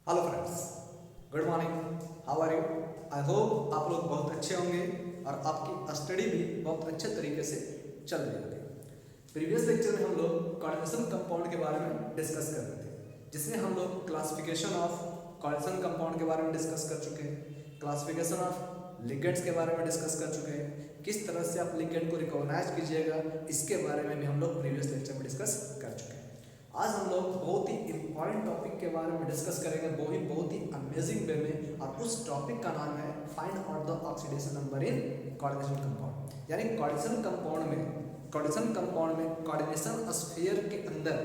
Hello friends, good morning. How are you? I hope आप लोग बहुत अच्छे होंगे और आपकी स्टडी भी बहुत अच्छे तरीके से चल रही होगी। प्रीवियस लेक्चर में हम लोग कोऑर्डिनेशन कंपाउंड के बारे में डिस्कस कर रहे थे, जिसमें हम लोग क्लासिफिकेशन ऑफ कोऑर्डिनेशन कंपाउंड के बारे में डिस्कस कर चुके हैं, क्लासिफिकेशन ऑफ लिगेंड्स के बारे में डिस्कस कर चुके हैं, किस तरह से आप लिगेंड को रिकॉग्नाइज कीजिएगा इसके बारे में भी हम लोग प्रीवियस लेक्चर में डिस्कस कर चुके हैं। आज हम लोग बहुत ही इंपॉर्टेंट टॉपिक के बारे में डिस्कस करेंगे, वो भी बहुत ही अमेजिंग वे में, और उस टॉपिक का नाम है find out the oxidation number in coordination compound. यानी कोऑर्डिनेशन कंपाउंड में कोऑर्डिनेशन स्फीयर के अंदर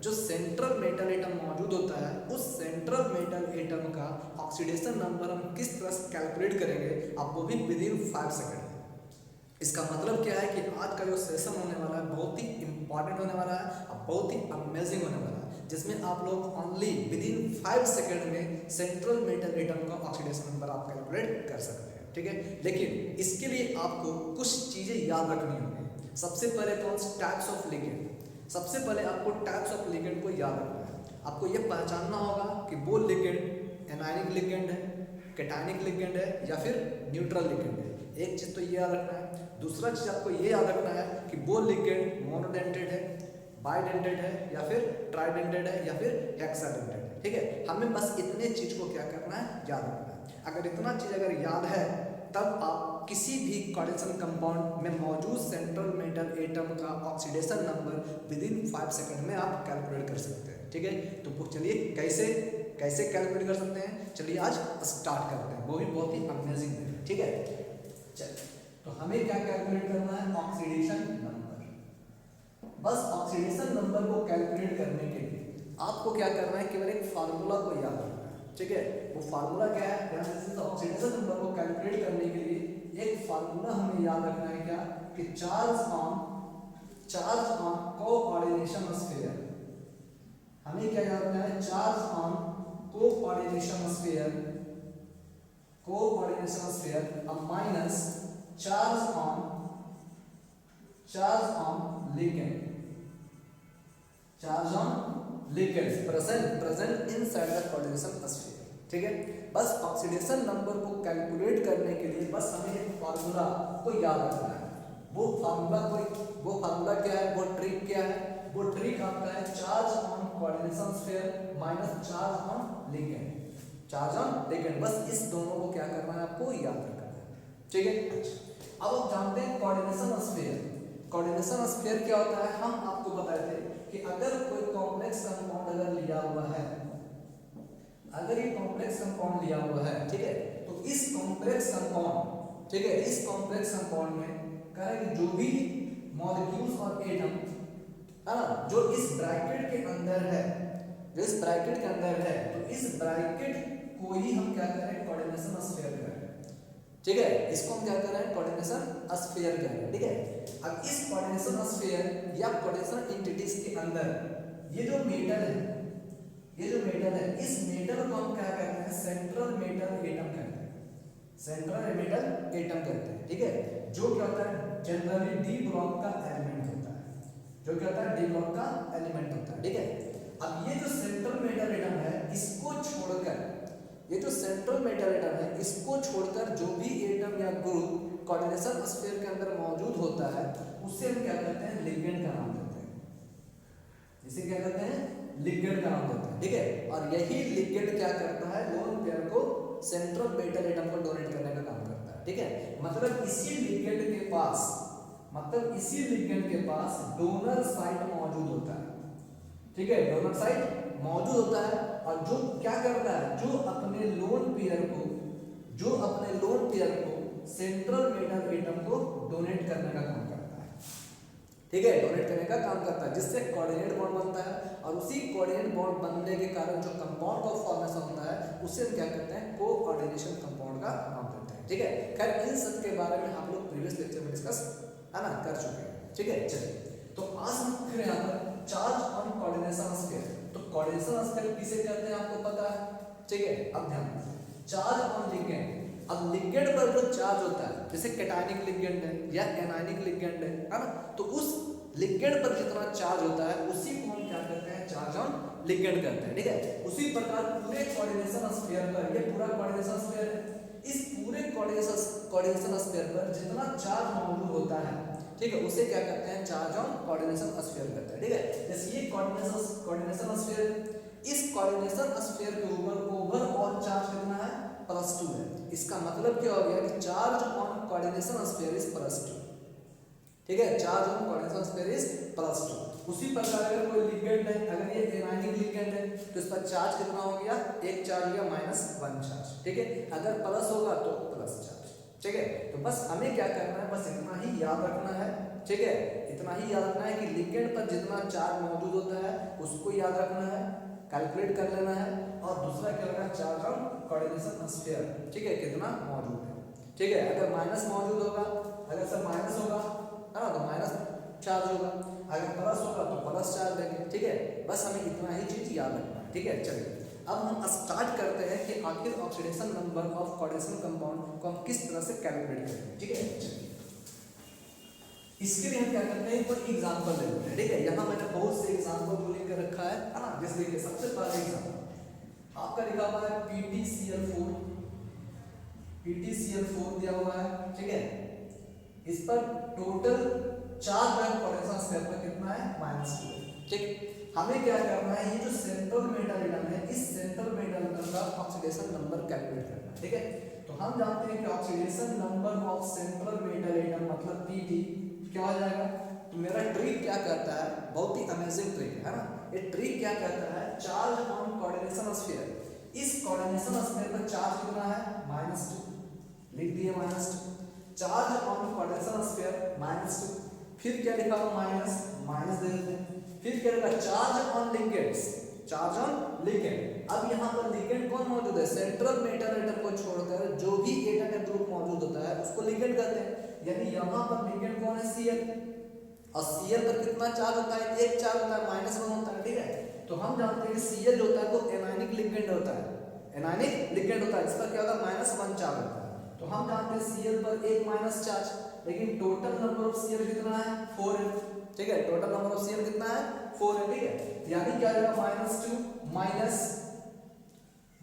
जो सेंट्रल मेटल एटम मौजूद होता है, उस सेंट्रल मेटल एटम का ऑक्सीडेशन नंबर हम किस तरह से कैलकुलेट करेंगे, अब वो भी विद इन 5 सेकेंड। इसका मतलब क्या है कि आज का जो सेशन होने वाला है बहुत ही इंपॉर्टेंट होने वाला है और बहुत ही अमेजिंग होने वाला है, जिसमें आप लोग ओनली विद इन 5 सेकेंड में सेंट्रल मेटल एटम का ऑक्सीडेशन नंबर आप कैलकुलेट कर सकते हैं। ठीक है, लेकिन इसके लिए आपको कुछ चीज़ें याद रखनी होंगी। सबसे पहले कौन से टाइप्स ऑफ लिगेंड, सबसे पहले आपको टाइप्स ऑफ लिगेंड को याद रखना है। आपको ये पहचानना होगा कि वो लिगेंड एनायनिक लिगेंड है, कैटायनिक लिगेंड है या फिर न्यूट्रल लिगेंड है। एक चीज़ तो ये याद रखना है। दूसरा चीज़ आपको ये याद रखना है कि वो लिगेंड मोनोडेंटेड है, बाइडेंटेड है या फिर ट्राइडेंटेड है या फिर हेक्साडेंटेड है। ठीक है, हमें बस इतने चीज़ को क्या करना है, याद रखना है। अगर इतना चीज़ अगर याद है तब आप किसी भी कोऑर्डिनेशन कंपाउंड में मौजूद सेंट्रल मेटल एटम का oxidation number with in 5 second में आप कैलकुलेट कर सकते हैं। ठीक है, तो चलिए कैसे कैलकुलेट कर सकते हैं, चलिए आज स्टार्ट करते हैं, वो भी बहुत ही अमेजिंग है। ठीक है, चलिए तो हमें क्या कैलकुलेट करना है, ऑक्सीडेशन नंबर। बस ऑक्सीडेशन नंबर को कैलकुलेट करने के लिए आपको क्या करना है, केवल एक फार्मूला को याद रखना है। ठीक है, वो फार्मूला क्या है, ऑक्सीडेशन नंबर को कैलकुलेट करने के लिए एक फार्मूला हमें याद रखना है, क्या कि चार्ज ऑन कोऑर्डिनेशन स्फीयर। हमें क्या याद रखना है, चार्ज ऑन कोऑर्डिनेशन स्फीयर अब minus charge on ligand present inside the coordination sphere. ठीक है, बस ऑक्सीडेशन नंबर को कैलकुलेट करने के लिए बस हमें एक फार्मूला को याद रखना है। वो फार्मूला क्या है, वो ट्रिक क्या है, वो ट्रिक आपका है charge on coordination sphere minus charge on ligand. बस इस दोनों को क्या करना है, आपको याद रखना है। ठीक है, अब आप जानते हैं कोऑर्डिनेशन स्फीयर क्या होता है। हम आपको बताए थे कि अगर कोई कॉम्प्लेक्स कंपाउंड अगर लिया हुआ है, अगर ये कॉम्प्लेक्स कंपाउंड लिया हुआ है, ठीक है, तो इस कॉम्प्लेक्स कंपाउंड, ठीक है, इस कॉम्प्लेक्स कंपाउंड में कह रहे कि जो भी मॉलिक्यूल्स और एटम है ना, जो इस ब्रैकेट के अंदर है, तो इस ब्रैकेट को ही हम क्या करें, कोऑर्डिनेशन स्फीयर करें। ठीक है, इसको हम क्या कर रहे हैं, कोऑर्डिनेशन स्फीयर कह रहे हैं। ठीक है, अब इस कोऑर्डिनेशन स्फीयर या कोऑर्डिनेशन एंटिटीज के अंदर ये जो मेटल है, इस मेटल को हम क्या कहते हैं, सेंट्रल मेटल एटम कहते हैं। ठीक है, जो क्या होता है, जनरली डी ब्लॉक का एलिमेंट होता है। ठीक है, अब ये जो सेंट्रल मेटल एटम है, इसको छोड़कर जो भी एटम या ग्रुप कोऑर्डिनेशन स्फीयर के अंदर मौजूद होता है, उसे हम क्या कहते हैं, लिगेंड का नाम देते हैं। इसे क्या कहते हैं, लिगेंड का नाम देते हैं। ठीक है, और यही लिगेंड क्या करता है, लोन पेयर को सेंट्रल मेटल एटम को डोनेट करने का काम करता है। ठीक है, मतलब इसी लिगेंड के पास डोनर साइट मौजूद होता है। ठीक है, डोनर साइट मौजूद होता है, और जो क्या करता है, जो अपने लोन पेयर को सेंट्रल मेटल एटम को डोनेट करने का काम करता है। ठीक है, डोनेट करने का काम करता है, जिससे कोऑर्डिनेट बॉन्ड बनता है, और उसी कोऑर्डिनेट बॉन्ड बनने के कारण जो कंपाउंड का फॉर्मेशन होता है, उसे हम क्या कहते हैं, कोऑर्डिनेशन कंपाउंड का नाम देते हैं। ठीक है, खैर इन सब के बारे में हम लोग प्रीवियस लेक्चर में डिस्कस कर चुके हैं। ठीक है, चलिए तो आज हम फिर यहाँ पर चार्ज ऑन कोऑर्डिनेशन स्फीयर, तो कोऑर्डिनेशन स्फीयर किसे कहते हैं आपको पता है। ठीक है, अब ध्यान दीजिए, चार्ज ऑन लिगेंड। अब लिगेंड पर जो चार्ज होता है, जैसे कैटायनिक लिगेंड है या एनायनिक लिगेंड है ना, तो उस लिगेंड पर जितना चार्ज होता है उसी को हम क्या करते हैं, चार्ज ऑन लिगेंड करते हैं, ठीक है। उसी प्रकार पूरे कोऑर्डिनेशन स्फीयर पर, ये पूरा कोऑर्डिनेशन स्फीयर है, इस पूरे कोऑर्डिनेशन स्फीयर पर जितना चार्ज मौजूद होता है, ठीक है, उसे क्या करते हैं, चार्ज ऑन कोऑर्डिनेशन स्फीयर करते हैं, ठीक है। जैसे ये कोऑर्डिनेशन स्फीयर, इस कोऑर्डिनेशन स्फीयर के ऊपर ओवरऑल चार्ज कितना है, +2 है। इसका मतलब क्या हो गया कि charge on coordination sphere is +2, ठीक है, charge on coordination sphere is +2। उसी प्रकार अगर कोई लिगेंड है, अगर ये एनायनिक लिगेंड है तो इस पर चार्ज कितना हो गया, एक चार्ज हो गया -1 चार्ज, ठीक है। अगर प्लस होगा तो प्लस चार्ज, ठीक है। तो बस हमें क्या करना है, बस इतना ही याद रखना है, ठीक है, इतना ही याद रखना है कि लिगेंड पर जितना चार्ज मौजूद होता है उसको याद रखना है, कैलकुलेट कर लेना है। और दूसरा क्या होगा, चार्ज ऑन कोऑर्डिनेशन स्फीयर, ठीक है, कितना मौजूद है, ठीक है। अगर माइनस मौजूद होगा, अगर सब माइनस होगा है ना, तो माइनस चार्ज होगा, अगर प्लस होगा तो प्लस चार्ज देंगे, ठीक है। बस हमें इतना ही चीज याद रखना है, ठीक है। चलिए अब हम स्टार्ट करते हैं कि आखिर oxidation number of coordination compound को हम किस तरह से कैलकुलेट करेंगे, ठीक है। चलिए इसके लिए हम क्या करते हैं, कोई एग्जांपल ले लेते हैं, ठीक है। यहाँ मैंने बहुत से एग्जांपल को लिख कर रखा है ना। जैसे देखिए सबसे पहला एग्जांपल आपका लिखा हुआ है PtCl4, PtCl4 दिया हुआ है, ठीक है। इस पर टोटल चार्ज है कोऑर्डिनेशन स्फीयर पर कितना है, -2, ठीक। हमें क्या करना है, ये जो सेंट्रल मेटल एटम है, इस सेंट्रल मेटल एटम का ऑक्सीडेशन नंबर कैलकुलेट करना है, ठीक है। तो हम जानते हैं कि oxidation number of central metal atom मतलब Pt क्या हो जाएगा। तो मेरा ट्रिक क्या कहता है, बहुत ही अमेजिंग ट्रिक है ना। ये ट्रिक क्या कहता है, चार्ज ऑन कोऑर्डिनेशन स्फीयर, इस कोऑर्डिनेशन स्फीयर पर चार्ज कितना है, -2, लिख दिए -2। चार्ज ऑन कोऑर्डिनेशन स्फीयर -2, फिर क्या लिखा हुआ माइनस दे देते हैं। फिर क्या लिखा, charge on ligands, charge on ligand. अब यहाँ पर लिगेंड कौन मौजूद है, सेंट्रल मेटल एटम को छोड़कर जो भी एटम या ग्रुप मौजूद होता है उसको लिगेंड कहते हैं। यानी यहाँ पर लिगेंड कौन है, Cl, और Cl पर कितना चार्ज होता है, एक चार्ज होता है, -1 होता है, ठीक है। तो हम जानते हैं कि Cl जो होता है वो एनायनिक लिगेंड होता है, एनायनिक लिगेंड होता है, इस पर क्या होता है, -1 चार्ज होता है। तो हम जानते हैं Cl पर एक माइनस चार्ज, लेकिन टोटल नंबर ऑफ Cl कितना है, 4 है, ठीक है। टोटल नंबर ऑफ Cl कितना है, 4 है, ठीक है। यानी क्या जाएगा, -2 माइनस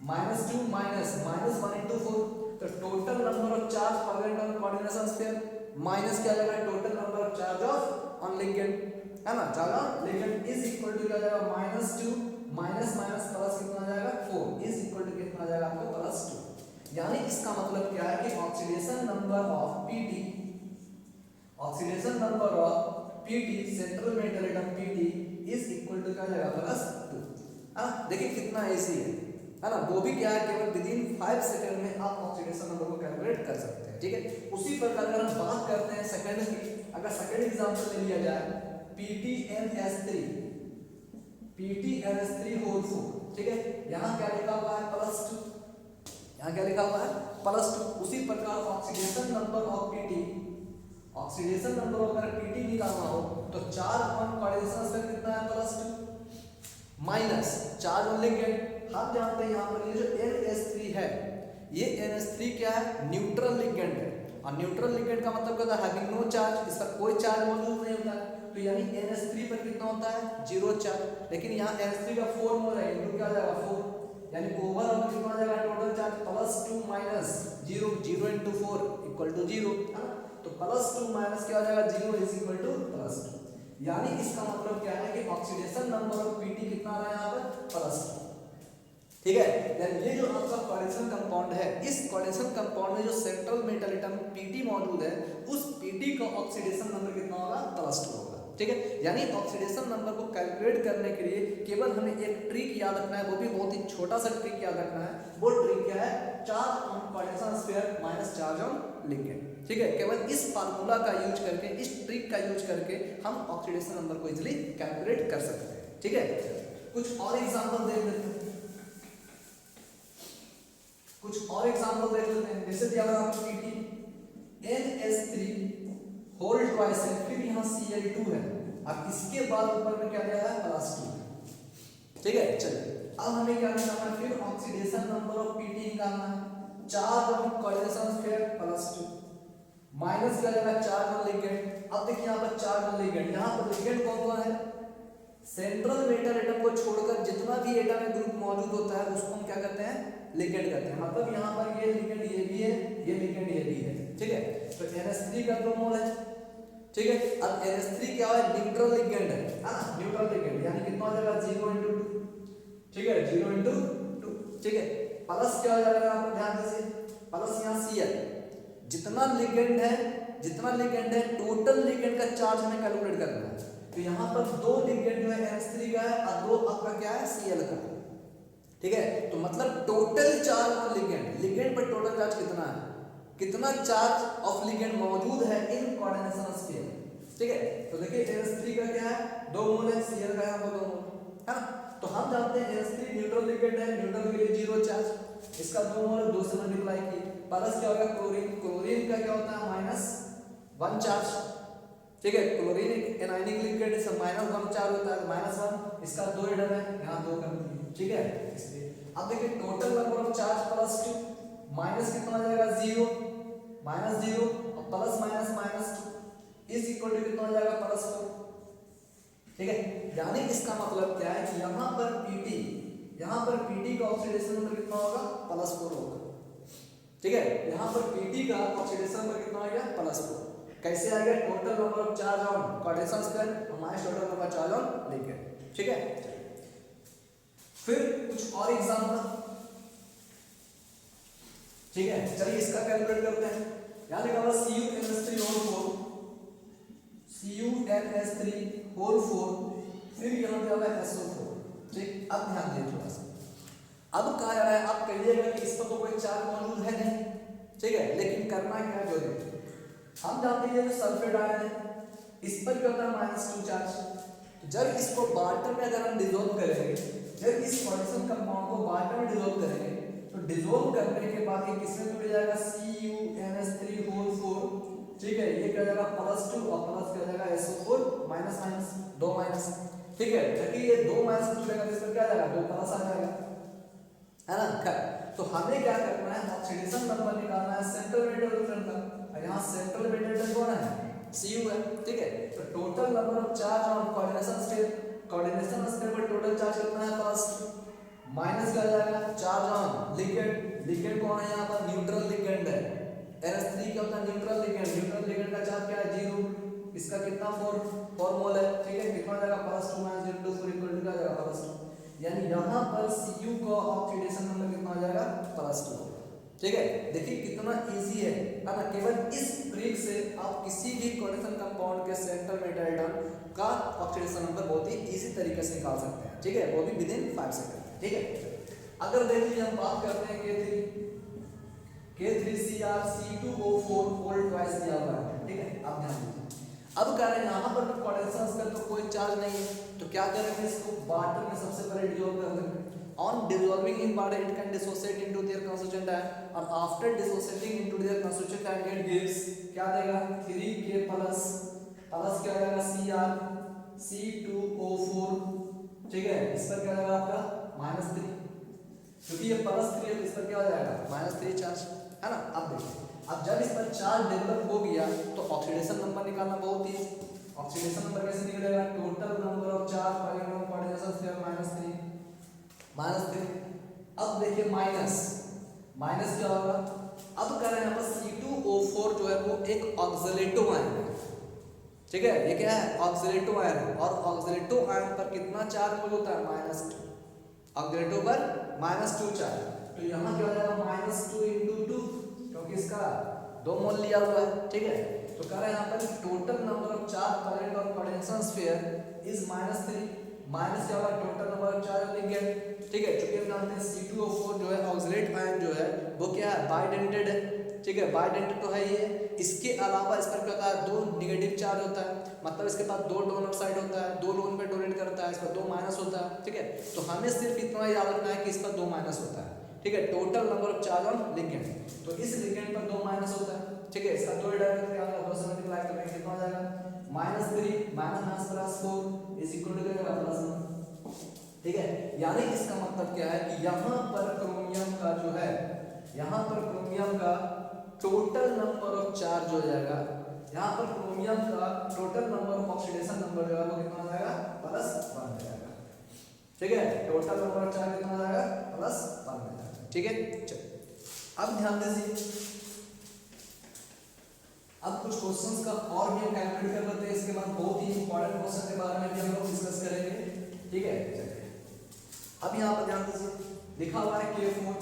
1 into 4, तो total number of charge present on coordination sphere minus क्या जाएगा, total number of charge of on ligand, है ना, charge on ligand is equal to क्या जाएगा, -2 माइनस प्लस कितना जाएगा, 4 इज इक्वल टू कितना जाएगा आपको, +2। यानी इसका मतलब क्या है कि oxidation number of Pt, oxidation number of Pt central metal atom Pt is equal to क्या जाएगा, +2। हां देखिए कितना इजी है ना। वो भी क्या है, केवल विदिन 5 सेकंड में आप ऑक्सीडेशन नंबर को कैलकुलेट कर सकते हैं, ठीक है। उसी प्रकार अगर हम बात करते हैं सेकंड की, अगर सेकंड एग्जांपल ले लिया जाए PtNS3, PtNS3 होल 4, ठीक है। यहाँ क्या लिखा हुआ है, +2, यहाँ क्या लिखा हुआ है, +2। उसी प्रकार oxidation number of Pt, oxidation number अगर Pt निकालना हो तो चार्ज ऑन कोऑर्डिनेशन स्फीयर कितना है, +2 माइनस चार्ज ऑन लिगेंड। हम जानते हैं यहाँ पर ये जो NS3 है, ये NS3 क्या है, न्यूट्रल लिगेंड है। और न्यूट्रल लिगेंड का मतलब क्या होता है, हैविंग नो चार्ज, इसका कोई चार्ज मौजूद नहीं होता है। तो यानी NS3 पर कितना होता है, 0 चार्ज। लेकिन यहाँ NS3 का 4 मोल है, इनटू क्या जाएगा 4, यानी ओवरऑल कितना जाएगा total charge, +2 minus 0, 0 into 4 equal to 0, है ना। तो +2 माइनस क्या हो जाएगा, 0 इज इक्वल टू +2। यानी इसका मतलब क्या है कि ऑक्सीडेशन नंबर ऑफ Pt कितना आ रहा है यहाँ पर, +2, ठीक है। यानी ये जो आपका कोऑर्डिनेशन कंपाउंड है, इस कोऑर्डिनेशन कंपाउंड में जो सेंट्रल मेटल एटम Pt मौजूद है, उस Pt का ऑक्सीडेशन नंबर कितना होगा, +2 होगा, ठीक है। यानी ऑक्सीडेशन नंबर को कैलकुलेट करने के लिए केवल हमें एक ट्रिक याद रखना है, वो भी बहुत ही छोटा सा ट्रिक याद रखना है। वो ट्रिक क्या है, charge on coordination sphere minus charge on ligand, ठीक है। केवल इस फार्मूला का यूज करके, इस ट्रिक का यूज करके हम ऑक्सीडेशन नंबर को इजीली कैलकुलेट कर सकते हैं, ठीक है। कुछ और एग्जांपल देख लेते हैं, कुछ और एग्जांपल देख लेते हैं। जैसे दिया हुआ आपको Pt NS3 होल ट्वाइस है, फिर यहाँ Cl2 है, अब इसके बाद ऊपर में क्या दिया है, +2, ठीक है। चलिए अब हमें क्या करना है, फिर ऑक्सीडेशन नंबर ऑफ Pt निकालना है। Charge on coordination sphere +2 minus क्या जाएगा चार्ज ऑन लिगेंड। अब देखिए यहाँ पर चार्ज ऑन लिगेंड, यहाँ पर लिगेंड कौन कौन है, सेंट्रल मेटल एटम को छोड़कर जितना भी एटम में ग्रुप मौजूद होता है उसको हम क्या कहते हैं, लिगेंड कहते हैं। मतलब यहाँ पर ये लिगेंड ये भी है, ये लिगेंड ये भी है, ठीक है। तो NH3 का 2 मोल है, ठीक है। अब NH3 क्या है, न्यूट्रल लिगेंड है ना, न्यूट्रल लिगेंड, यानी कितना हो जाएगा 0 × 2, ठीक है, 0 × 2, ठीक है। प्लस क्या हो जाएगा, आपको ध्यान दीजिए, प्लस यहाँ Cl, जितना लिगेंड है टोटल लिगेंड का चार्ज हमें कैलकुलेट करना है। तो यहाँ पर 2 लिगेंड जो है NH3 का है और 2 आपका क्या है, Cl का, ठीक है। तो मतलब टोटल चार्ज ऑन लिगेंड पर टोटल चार्ज कितना है, कितना चार्ज ऑफ लिगेंड मौजूद है इन कोऑर्डिनेशन स्फीयर, ठीक है। तो देखिए NH3 का क्या है, 2 मोल है, Cl का यहाँ पर 2 मोल है ना। तो हम जानते हैं NH3 न्यूट्रल लिगेंड है, न्यूट्रल के लिए 0 चार्ज, इसका 2 मोल 2 से मल्टीप्लाई किए, प्लस क्या होगा क्लोरीन का क्या होता है -1 चार्ज, ठीक है। क्लोरीन एक एनायनिक लिक्विड है, सब -1 चार्ज होता है, -1, इसका 2 एटम है, यहाँ 2 कर दिए, ठीक है। इसलिए अब देखिए total number of charge +2, minus कितना आ जाएगा 0, -0 और प्लस -2 इज इक्वल टू कितना आ जाएगा +4, ठीक है। यानी इसका मतलब क्या है कि यहाँ पर Pt का ऑक्सीडेशन नंबर कितना होगा, +4 होगा, ठीक है। यहाँ पर Pt का ऑक्सीडेशन नंबर कितना आ गया, +4। कैसे आ गया, total number of charge on coordination square minus total number charge on ligand, ठीक है। फिर कुछ और एग्जांपल, ठीक है, चलिए इसका कैलकुलेट करते हैं। यहां लिखा हुआ CuNH3 होल 4, फिर यहां पे आया SO4, ठीक। अब ध्यान दीजिए थोड़ा सा, अब कहा जा रहा है, आप कहिएगा कि इस पर तो कोई चार्ज मौजूद है नहीं, ठीक है, लेकिन करना क्या है, जो देखिए हम जानते हैं जो सल्फेट आयन है इस पर क्या होता है -2 चार्ज। तो जब इसको वाटर में अगर हम डिसॉल्व करेंगे, जब इस कोऑर्डिनेशन कंपाउंड को वाटर में डिसॉल्व करेंगे, तो डिसॉल्व करने के बाद ये किसमें जुड़ जाएगा, CuNH3 होल 4, ठीक है। ये क्या हो जाएगा +2 और प्लस क्या हो जाएगा SO4 माइनस 2 माइनस, ठीक है। क्योंकि ये 2 माइनस जुड़ेगा तो इसमें क्या आ जाएगा, 2 प्लस आ जाएगा, है ना। खैर, तो हमें क्या करना है, ऑक्सीडेशन नंबर निकालना है सेंट्रल मेटल एटम का, यहाँ सेंट्रल मेटल एटम कौन है, Cu है, ठीक है। तो total number of charge on coordination sphere पर टोटल चार्ज कितना है +2, माइनस क्या जाएगा चार्ज ऑन लिगेंड कौन है, यहाँ पर न्यूट्रल लिगेंड है, NH3 क्या होता है, न्यूट्रल लिगेंड का चार्ज क्या है 0, इसका कितना 4 मोल है, ठीक है। कितना जाएगा +2 - 0 = 4 इक्वल टू क्या जाएगा +2, यानी यहाँ पर Cu का ऑक्सीडेशन नंबर कितना आ जाएगा +2, ठीक है। देखिए कितना इजी है ना, केवल इस ट्रिक से आप किसी भी कोऑर्डिनेशन कंपाउंड के सेंट्रल मेटल एटम का ऑक्सीडेशन नंबर बहुत ही इजी तरीके से निकाल सकते हैं, ठीक है, वो भी विदिन 5 सेकंड, ठीक है। अगर देखिए हम बात करते हैं K3Cr(C2O4) होल ट्वाइस दिया हुआ है, ठीक है। अब ध्यान दीजिए, अब कह रहे हैं यहाँ पर कोऑर्डिनेशन का तो कोई चार्ज नहीं है, तो क्या करेंगे, इसको वाटर में सबसे पहले डिसॉल्व कर देंगे। On dissolving in water, it can dissociate into their constituent ion, और after dissociating into their constituent ion, it gives क्या देगा 3K प्लस क्या देगा Cr(C2O4), ठीक है। इस पर क्या देगा आपका -3, क्योंकि ये +3 है तो इस पर क्या हो जाएगा -3 चार्ज, है ना। अब देखिए, अब जब इस पर चार्ज डेवलप हो गया तो ऑक्सीडेशन नंबर निकालना बहुत ही, ऑक्सीडेशन नंबर कैसे निकलेगा, total number of charge per unit coordination sphere -3। अब देखिए माइनस क्या होगा, अब कह रहे हैं यहाँ पर C2O4 जो है वो एक ऑक्सीलेटो आयन है, ठीक है। ये क्या है, ऑक्सीलेटो आयन है, और ऑक्सीलेटो आयन पर कितना चार्ज मौजूद होता है, -2, ऑक्सीलेटो पर -2 चार्ज। तो यहाँ क्या हो जाएगा -2 × 2, क्योंकि इसका 2 मोल लिया हुआ है, ठीक है। तो कह रहे हैं यहाँ पर total number of charge present on coordination sphere is -3, minus क्या होगा total number of charge ligand, ठीक है। चूंकि हम जानते हैं C2O4 जो है ऑक्सीलेट आयन जो है वो क्या है, बाइडेंटेड है, ठीक है, बाइडेंटेड तो है ये। इसके अलावा इस पर क्या होता है, 2 नेगेटिव चार्ज होता है, मतलब इसके पास 2 डोनर साइड होता है, 2 लोन पे डोनेट करता है, इस पर 2 माइनस होता है, ठीक है। तो हमें सिर्फ इतना याद रखना है कि इस पर 2 माइनस होता है, ठीक है। Total number of charge on ligand, तो इस लिगेंड पर 2 माइनस होता है, ठीक है। इसका 2 डायरेक्ट क्या होगा, 2 से मल्टीप्लाई करेंगे कितना हो जाएगा -3 -4 इज इक्वल टू क्या होगा +1, ठीक है। यानी इसका मतलब क्या है कि यहाँ पर क्रोमियम का जो है, यहाँ पर क्रोमियम का टोटल नंबर ऑफ चार्ज हो जाएगा, यहाँ पर क्रोमियम का total number of oxidation number जो है वो कितना हो जाएगा, +1 हो जाएगा। ठीक है, टोटल नंबर ऑफ चार्ज कितना हो जाएगा, +1 हो जाएगा। ठीक है, चलो अब ध्यान दीजिए, अब कुछ क्वेश्चंस का और भी हम कैलकुलेट कर लेते हैं, इसके बाद बहुत ही इंपॉर्टेंट क्वेश्चन के बारे में भी हम लोग डिस्कस करेंगे। ठीक है, चलिए अब यहाँ पर ध्यान दीजिए, लिखा हुआ है K4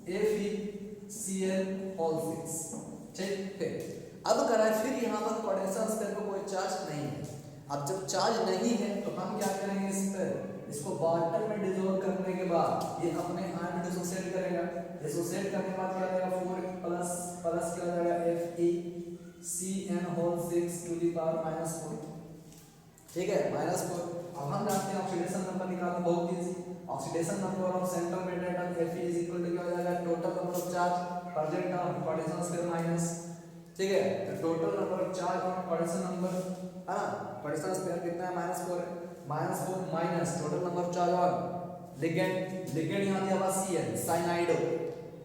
FeCl6। ठीक है, अब करा है फिर यहाँ पर पोटेंशियल स्पेयर पर कोई चार्ज नहीं है। अब जब चार्ज नहीं है तो हम क्या करेंगे, इस पर इसको वाटर में डिसॉल्व करने के बाद ये अपने आयन डिसोसिएट करेगा, डिसोसिएट करने के बाद क्या हो जाएगा, 4 प्लस क्या हो जाएगा, FeCN6 -4। ठीक है, -4। अब हम जानते हैं ऑक्सीडेशन नंबर निकालना बहुत easy, oxidation number of central metal atom Fe क्या हो जाएगा, total number of charge present on potential sphere minus. ठीक है, तो total number of charge on potential number है ना, पोटेंशियल स्पेयर कितना है, -4 है, -4 minus total number of charge on ligand, ligand यहाँ दिया हुआ Cl साइनाइडो।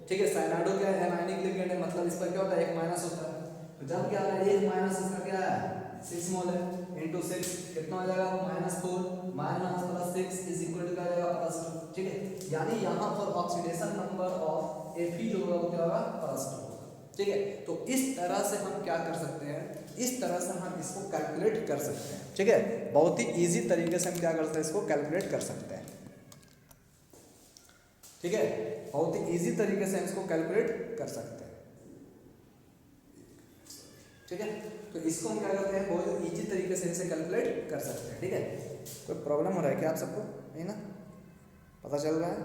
ठीक है, साइनाइडो क्या है, एनायनिक लिगेंड है, मतलब इस पर क्या होता है, एक माइनस होता है, तो जब क्या है, एक माइनस इसका क्या है, 6 मोल है, इंटू 6 कितना हो जाएगा, -4 माइनस +6 इज इक्वल टू क्या हो जाएगा, +2। ठीक है, यानी यहाँ पर ऑक्सीडेशन नंबर ऑफ Fe जो होगा वो क्या होगा, +2। ठीक है, तो इस तरह से हम क्या कर सकते हैं, इस तरह से हम इसको कैलकुलेट कर सकते हैं। ठीक है, बहुत ही इजी तरीके से हम क्या कर सकते हैं, इसको कैलकुलेट कर सकते हैं। ठीक है, बहुत ही इजी तरीके से हम इसको कैलकुलेट कर सकते हैं। ठीक है, तो इसको हम क्या करते हैं, बहुत इजी तरीके से इसे कैलकुलेट कर सकते हैं। ठीक है, कोई प्रॉब्लम हो रहा है क्या आप सबको, नहीं ना, पता चल रहा है,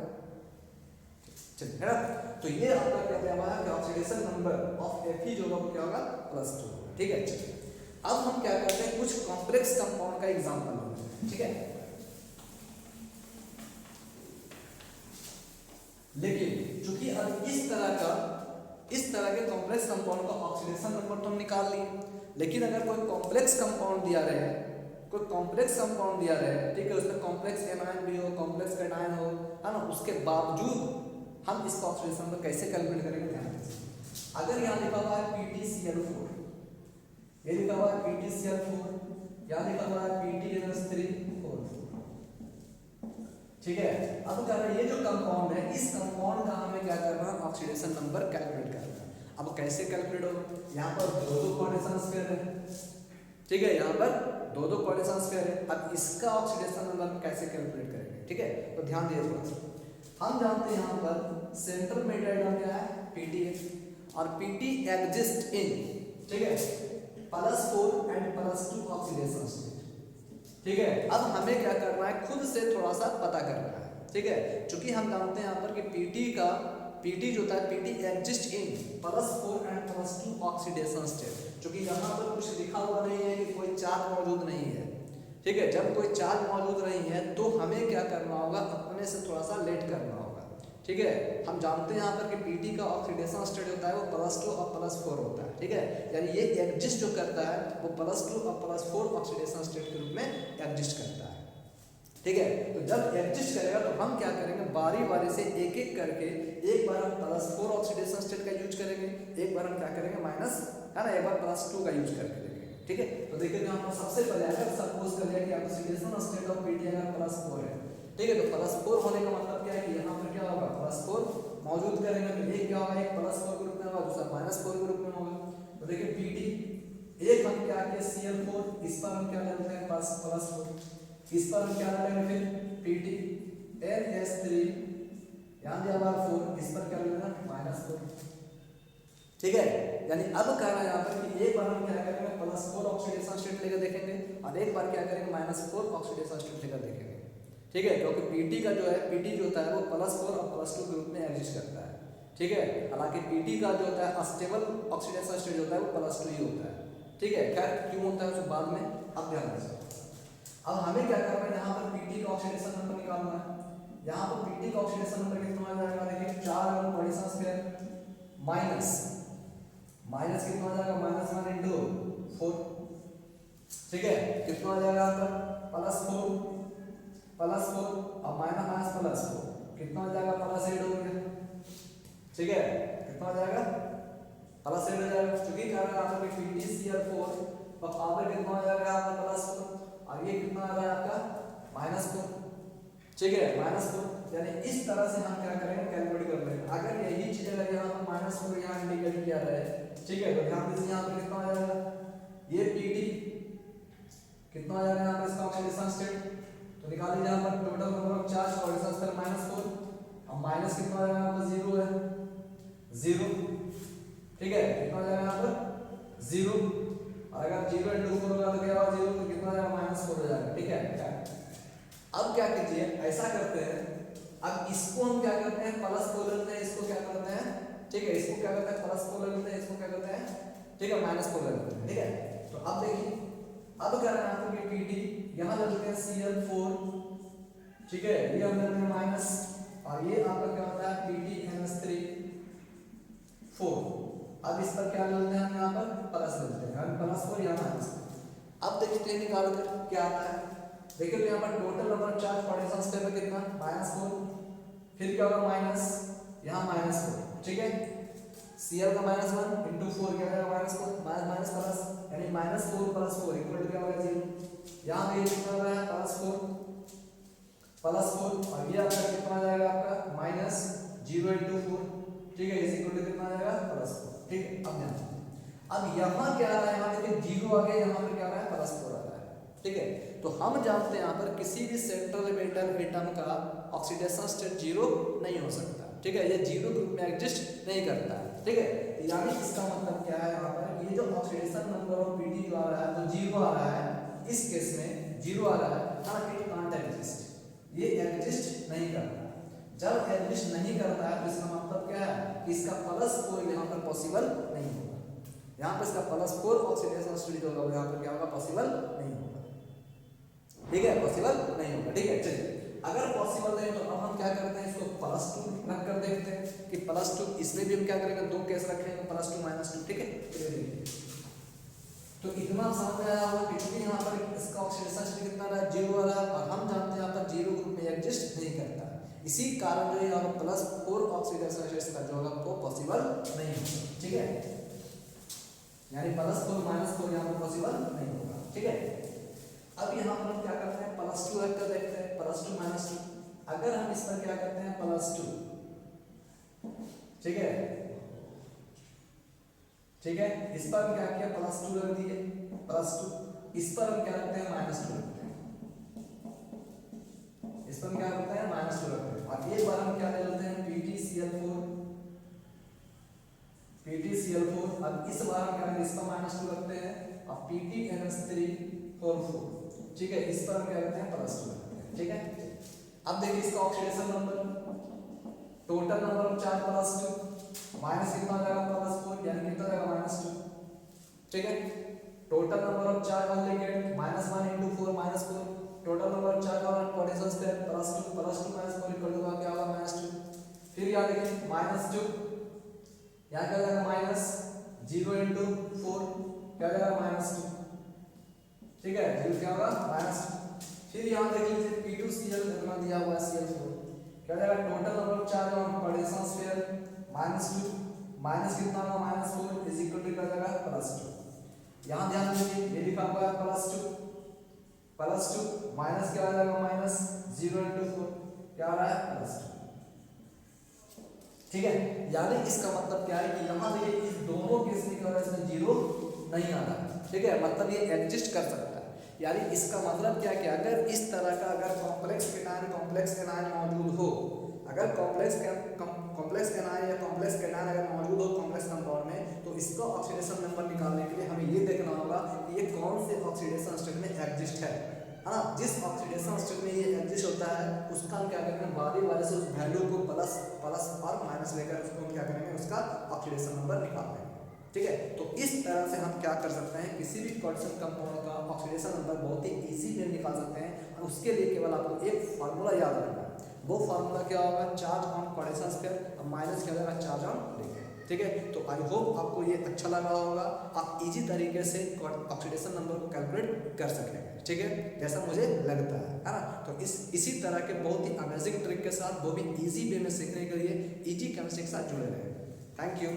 चलिए है ना। तो ये आपका क्या दिया हुआ है कि ऑक्सीडेशन नंबर ऑफ Fe जो होगा वो क्या होगा, +2। ठीक है, चलिए अब हम क्या करते हैं, कुछ कॉम्प्लेक्स कंपाउंड का एग्जांपल लेते हैं। ठीक है, लेकिन चूंकि अब इस तरह के कॉम्प्लेक्स कंपाउंड का ऑक्सीडेशन नंबर तो हम निकाल लिए, लेकिन अगर कोई कॉम्प्लेक्स कंपाउंड दिया रहे, कोई कॉम्प्लेक्स कंपाउंड दिया रहे, ठीक है, उसमें कॉम्प्लेक्स एनायन भी हो, कॉम्प्लेक्स कैटायन हो, है ना, उसके बावजूद हम इसका ऑक्सीडेशन नंबर कैसे कैलकुलेट करेंगे, ध्यान दीजिए। अगर यहाँ लिखा हुआ है PtCl4, ये लिखा हुआ है PtCl4, यहाँ लिखा हुआ है Pt-3,4। ठीक है, अब क्या है, ये जो कंपाउंड है, इस कंपाउंड का हमें क्या करना है, ऑक्सीडेशन नंबर कैलकुलेट करना है। अब कैसे कैलकुलेट होगा, यहाँ पर दो पोटेंशियल स्पेयर है। ठीक है, यहाँ पर दो पोटेंशियल स्पेयर है, अब इसका ऑक्सीडेशन नंबर हम कैसे कैलकुलेट करेंगे। ठीक है, तो ध्यान दिए थोड़ा सा, हम जानते हैं यहाँ पर सेंट्रल मेटल एटम क्या है, Pt है, और Pt एग्जिस्ट इन, ठीक है, +4 एंड +2 ऑक्सीडेशन स्टेट। ठीक है, अब हमें क्या करना है, खुद से थोड़ा सा पता करना है। ठीक है, चूंकि हम जानते हैं यहाँ पर कि Pt जो होता है, Pt exist in +4 and +2 oxidation state. चूंकि यहाँ पर कुछ लिखा हुआ नहीं है कि कोई चार्ज मौजूद नहीं है। ठीक है, जब कोई चार्ज मौजूद नहीं है तो हमें क्या करना होगा, अपने से थोड़ा सा लेट करना होगा। ठीक है, हम जानते हैं यहाँ पर कि Pt का ऑक्सीडेशन स्टेट होता है वो +2 और +4 होता है। ठीक है, यानी ये एग्जिस्ट जो करता है वो +2 और +4 ऑक्सीडेशन स्टेट के रूप में एग्जिस्ट करता है। ठीक है, तो जब एग्जिस्ट करेगा तो हम क्या करेंगे, बारी बारी से एक एक करके, एक बार हम +4 ऑक्सीडेशन स्टेट का यूज करेंगे, एक बार हम क्या करेंगे माइनस, है ना, एक बार +2 का यूज करके देखेंगे। ठीक है, तो देखिए यहाँ पर सबसे पहले अगर सपोज कर लिया कि ऑक्सीडेशन स्टेट ऑफ Pt अगर +4 है, ठीक है, तो +4 होने का मतलब क्या है कि यहाँ पर क्या होगा, +4 मौजूद करेंगे तो एक क्या होगा, एक +4 ग्रुप में होगा, दूसरा -4 ग्रुप में होगा। तो देखिए Pt एक हम क्या किया Cl4, इस पर हम क्या लेते हैं +4, इस पर हम क्या लेंगे फिर Pt NS3 यहाँ दिया हुआ 4, इस पर क्या लेना -4। ठीक है, यानी अब कह रहा है यहाँ पर कि एक बार हम क्या करेंगे, +4 ऑक्सीडेशन स्टेट लेकर देखेंगे और एक बार क्या करेंगे, -4 ऑक्सीडेशन स्टेट लेकर देखेंगे। ठीक है, क्योंकि Pt का जो है, Pt जो होता है वो +4 और +2 ग्रुप में एग्जिस्ट करता है। ठीक है, हालांकि Pt का जो होता है अस्टेबल ऑक्सीडेशन स्टेट होता है वो +2 ही होता है। ठीक है, खैर क्यों होता है उसको बाद में अब ध्यान दीजिए। अब हमें क्या करना है, यहाँ पर Pt का ऑक्सीडेशन नंबर निकालना है। यहाँ पर Pt का ऑक्सीडेशन नंबर कितना आ जाएगा, देखिए 4 पोटेंशियल स्पेयर माइनस कितना आ जाएगा, -1 इंटू 4। ठीक है, कितना आ जाएगा आपका +4 और -4 कितना आ जाएगा, +8 हो गया। ठीक है, कितना आ जाएगा प्लस एड हो जाएगा, क्योंकि क्या है आपका PtCl4 और पावर कितना हो जाएगा आपका +4 और ये कितना आ रहा है आपका -4, ठीक है -4। यानी इस तरह से हम क्या करेंगे कैलकुलेट कर लेंगे। अगर यही चीज अगर यहाँ पर -4 यहाँ इंडिकेट किया रहे, ठीक है, तो ध्यान दीजिए यहाँ पर कितना हो जाएगा, ये Pt कितना हो जाएगा यहाँ पर इसका ऑक्सीडेशन स्टेट, तो निकाल लीजिए यहाँ पर total number of charge oxidation state -4 और माइनस कितना हो जाएगा आपका 0 है 0, ठीक है, कितना हो जाएगा यहाँ पर 0 और अगर 0 × 4 होगा तो क्या होगा 0, तो कितना हो जाएगा -4 हो जाएगा, ठीक है। अब क्या कीजिए ऐसा करते हैं, अब इसको हम क्या करते हैं +4 लेते हैं, इसको क्या करते हैं, ठीक है, इसको क्या करते हैं +4 लेते हैं, इसको क्या करते हैं, ठीक है, -4 लेते हैं, ठीक है। तो अब देखिए अब क्या है आपको कि Pt यहाँ लेते हैं Cl4, ठीक है, ये हम लेते हैं माइनस और ये आपका क्या होता है PtNH3 4। अब इस पर क्या लेते हैं हम यहाँ पर प्लस लेते हैं, +4 यहाँ -4। अब देखिए निकाल कर क्या आता है, देखिए तो यहाँ पर total number of charge particles state में कितना -4, फिर क्या होगा माइनस यहाँ -4, ठीक है, Cl का -1 × 4 क्या होगा -4 माइनस प्लस, यानी -4 + 4 इक्वल टू क्या होगा 0। यहाँ पे कितना हो रहा है +4 और ये आपका कितना आ जाएगा आपका -0 × 4, ठीक है, इस इक्वल टू कितना आ जाएगा +4, ठीक है। अब ध्यान अब यहाँ क्या आ रहा है, यहाँ देखिए 0 आ गया, यहाँ पर क्या आ रहा है +4 आ रहा है, ठीक है। तो हम जानते हैं यहाँ पर किसी भी सेंट्रल मेटल एटम का ऑक्सीडेशन स्टेट 0 नहीं हो सकता, ठीक है, ये 0 ग्रुप में एग्जिस्ट नहीं करता है, ठीक है। यानी इसका मतलब क्या है यहाँ पर ये जो ऑक्सीडेशन नंबर ऑफ Pt जो आ रहा है वो 0 आ रहा है, इस केस में 0 आ रहा है, हाँ इट कांट एग्जिस्ट, ये एग्जिस्ट नहीं करता। जब एग्जिस्ट नहीं करता है तो इसका मतलब क्या है कि इसका +4 यहाँ पर पॉसिबल नहीं होगा, यहाँ पर इसका +4 ऑक्सीडेशन स्टेट जो होगा यहाँ पर क्या होगा पॉसिबल नहीं होगा, ठीक है, पॉसिबल नहीं होगा, ठीक है। चलिए अगर पॉसिबल नहीं तो अब हम क्या करते हैं इसको +2 रख कर देखते हैं कि +2 इसमें भी हम क्या करेंगे, दो केस रखेंगे +2 -2, ठीक है। तो इतना समझ में आया होगा क्योंकि यहाँ पर इसका ऑक्सीडेशन स्टेट कितना रहा है 0 आ रहा है और हम जानते हैं यहाँ पर 0 ग्रुप में एग्जिस्ट नहीं करता, इसी कारण जो यहाँ पर +4 ऑक्सीडेशन स्टेट का जो होगा वो पॉसिबल नहीं होगा, ठीक है, यानी +4 -4 यहाँ पर पॉसिबल नहीं होगा, ठीक है। अब यहाँ पर हम क्या करते हैं +2 रख कर देखते हैं, +2 -2, अगर हम इस पर क्या करते हैं +2, ठीक है, ठीक है, इस पर हम क्या किया +2 रख दिए +2, इस पर हम क्या रखते हैं -2 रखते हैं, इस पर हम क्या करते हैं -2 रखते हैं और एक बार हम क्या ले लेते हैं PtCl4, अब इस बार हम क्या करेंगे इस पर -2 रखते हैं और PtNH3 4, ठीक है, इस पर हम क्या करते हैं +2 रखते हैं, ठीक है। अब देखिए इसका oxidation number total number of charge +2 minus कितना आ जाएगा +4 यानी कितना आ जाएगा -2, ठीक है। Total number of charge on ligand -1 × 4 -4, total number of charge on potential state +2 -4 equal to क्या होगा -2, फिर यहाँ देखिए -2 यहाँ क्या हो जाएगा -0 × 4 क्या हो जाएगा -2, ठीक है, 0 क्या होगा -2, फिर यहाँ देख लीजिए P2Cl कितना दिया हुआ है Cl4 क्या हो जाएगा total number of charge on potential sphere -2 minus कितना होगा -4 इज इक्वल टू क्या हो जाएगा +2। यहाँ ध्यान दीजिए ये लिखा हुआ है +2 माइनस क्या हो जाएगा -0 × 4 क्या आ रहा है +2, ठीक है। यानी इसका मतलब क्या है कि यहाँ देखिए इस दोनों केस में क्या हो रहा है इसमें 0 नहीं आ रहा है, ठीक है, मतलब ये एग्जिस्ट कर सकता है। यानी इसका मतलब क्या कि अगर इस तरह का अगर कॉम्प्लेक्स एनायन मौजूद हो, अगर कॉम्प्लेक्स एनायन या कॉम्प्लेक्स एनायन अगर मौजूद हो कॉम्प्लेक्स कंपाउंड में, तो इसका ऑक्सीडेशन नंबर निकालने के लिए हमें ये देखना होगा कि ये कौन से ऑक्सीडेशन स्टेट में एग्जिस्ट है ना। जिस ऑक्सीडेशन स्टेट में ये एग्जिस्ट होता है उसका हम क्या करेंगे बारी से उस वैल्यू को प्लस और माइनस लेकर उसको हम क्या करेंगे उसका ऑक्सीडेशन नंबर निकाल लेंगे, ठीक है। तो इस तरह से हम क्या कर सकते हैं किसी भी क्वाड्रेटिक कंपाउंड का ऑक्सीडेशन नंबर बहुत ही इजी वे निकाल सकते हैं। और उसके लिए केवल आपको एक फार्मूला याद रखना है, वो फार्मूला क्या होगा चार्ज ऑन क्वाड्रेटिक स्क्वायर और माइनस क्या होगा चार्ज ऑन लिगेंड, ठीक है। तो आई होप आपको ये अच्छा लगा होगा, आप इजी तरीके से ऑक्सीडेशन नंबर को कैलकुलेट कर सकेंगे, ठीक है, जैसा मुझे लगता है ना। तो इसी तरह के बहुत ही अमेजिंग ट्रिक के साथ वो भी इजी वे में सीखने के लिए इजी केमिस्ट्री के साथ जुड़े रहें। Thank you.